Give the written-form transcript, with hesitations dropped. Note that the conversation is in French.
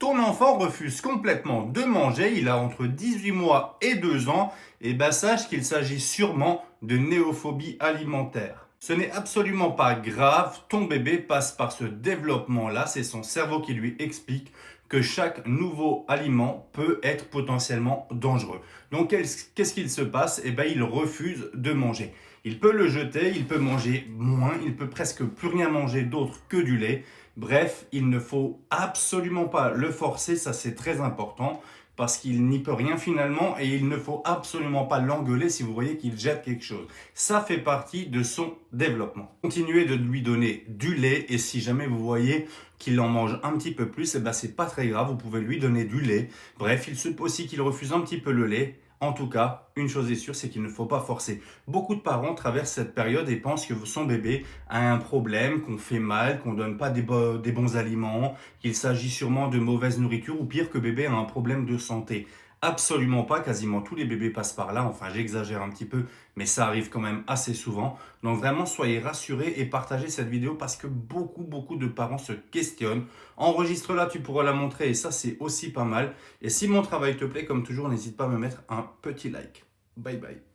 ton enfant refuse complètement de manger, il a entre 18 mois et 2 ans, et ben sache qu'il s'agit sûrement de néophobie alimentaire. Ce n'est absolument pas grave, ton bébé passe par ce développement-là, c'est son cerveau qui lui explique que chaque nouveau aliment peut être potentiellement dangereux. Donc qu'est-ce qu'il se passe? Eh ben, il refuse de manger. Il peut le jeter, il peut manger moins, il peut presque plus rien manger d'autre que du lait. Bref, il ne faut absolument pas le forcer, ça c'est très important, parce qu'il n'y peut rien finalement et il ne faut absolument pas l'engueuler si vous voyez qu'il jette quelque chose. Ça fait partie de son développement. Continuez de lui donner du lait et si jamais vous voyez qu'il en mange un petit peu plus, eh ben c'est pas très grave, vous pouvez lui donner du lait. Bref, il se peut aussi qu'il refuse un petit peu le lait. En tout cas, une chose est sûre, c'est qu'il ne faut pas forcer. Beaucoup de parents traversent cette période et pensent que son bébé a un problème, qu'on fait mal, qu'on ne donne pas des bons aliments, qu'il s'agit sûrement de mauvaise nourriture ou pire que bébé a un problème de santé. Absolument pas, quasiment tous les bébés passent par là, enfin j'exagère un petit peu, mais ça arrive quand même assez souvent. Donc vraiment soyez rassurés et partagez cette vidéo parce que beaucoup de parents se questionnent. Enregistre-la, tu pourras la montrer et ça c'est aussi pas mal. Et si mon travail te plaît, comme toujours, n'hésite pas à me mettre un petit like. Bye bye.